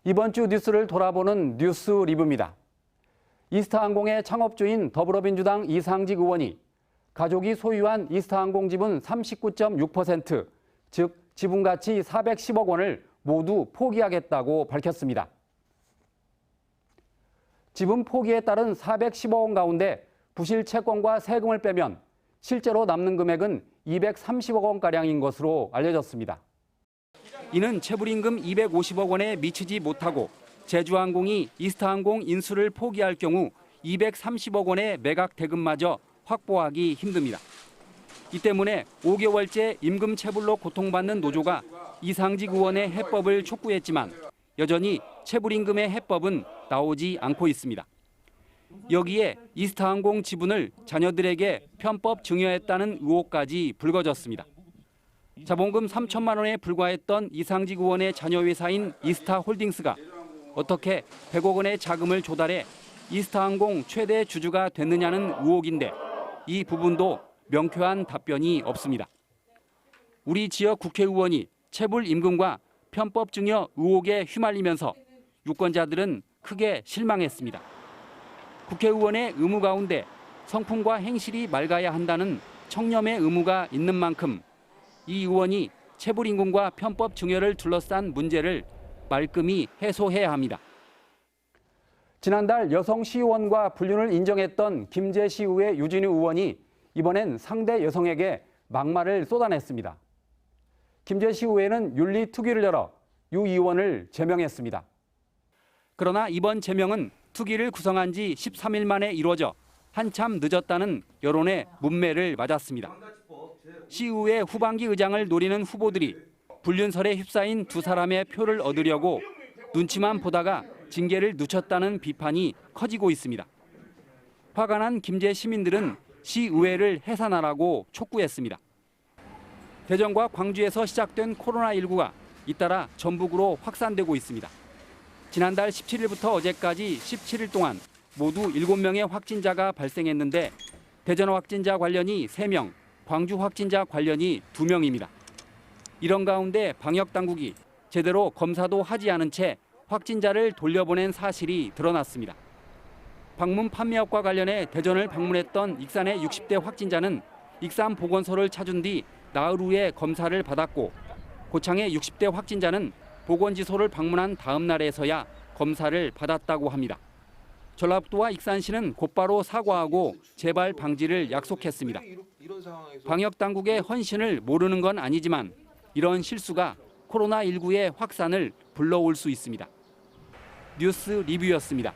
이번 주 뉴스를 돌아보는 뉴스 리뷰입니다. 이스타항공의 창업주인 더불어민주당 이상직 의원이 가족이 소유한 이스타항공 지분 39.6%, 즉 지분 가치 410억 원을 모두 포기하겠다고 밝혔습니다. 지분 포기에 따른 410억 원 가운데 부실 채권과 세금을 빼면 실제로 남는 금액은 230억 원가량인 것으로 알려졌습니다. 이는 체불임금 250억 원에 미치지 못하고 제주항공이 이스타항공 인수를 포기할 경우 230억 원의 매각 대금마저 확보하기 힘듭니다. 이 때문에 5개월째 임금 체불로 고통받는 노조가 이상직 의원의 해법을 촉구했지만 여전히 체불임금의 해법은 나오지 않고 있습니다. 여기에 이스타항공 지분을 자녀들에게 편법 증여했다는 의혹까지 불거졌습니다. 자본금 3천만 원에 불과했던 이상직 의원의 자녀 회사인 이스타홀딩스가 어떻게 100억 원의 자금을 조달해 이스타항공 최대 주주가 됐느냐는 의혹인데 이 부분도 명쾌한 답변이 없습니다. 우리 지역 국회의원이 체불 임금과 편법 증여 의혹에 휘말리면서 유권자들은 크게 실망했습니다. 국회의원의 의무 가운데 성품과 행실이 맑아야 한다는 청렴의 의무가 있는 만큼 이 의원이 체불 임금과 편법 증여를 둘러싼 문제를 말끔히 해소해야 합니다. 지난달 여성 시의원과 불륜을 인정했던 김제시의회 유진우 의원이 이번엔 상대 여성에게 막말을 쏟아냈습니다. 김제시의회는 윤리특위를 열어 유 의원을 제명했습니다. 그러나 이번 제명은 특위를 구성한 지 13일 만에 이루어져 한참 늦었다는 여론의 문매를 맞았습니다. 시의회 후반기 의장을 노리는 후보들이 불륜설에 휩싸인 두 사람의 표를 얻으려고 눈치만 보다가 징계를 늦췄다는 비판이 커지고 있습니다. 화가 난 김제 시민들은 시의회를 해산하라고 촉구했습니다. 대전과 광주에서 시작된 코로나19가 잇따라 전북으로 확산되고 있습니다. 지난달 17일부터 어제까지 17일 동안 모두 7명의 확진자가 발생했는데 대전 확진자 관련이 3명, 광주 확진자 관련이 2명입니다. 이런 가운데 방역당국이 제대로 검사도 하지 않은 채 확진자를 돌려보낸 사실이 드러났습니다. 방문 판매업과 관련해 대전을 방문했던 익산의 60대 확진자는 익산 보건소를 찾은 뒤 나흘 후에 검사를 받았고 고창의 60대 확진자는 보건지소를 방문한 다음 날에서야 검사를 받았다고 합니다. 전라북도와 익산시는 곧바로 사과하고 재발 방지를 약속했습니다. 방역당국의 헌신을 모르는 건 아니지만 이런 실수가 코로나19의 확산을 불러올 수 있습니다. 뉴스 리뷰였습니다.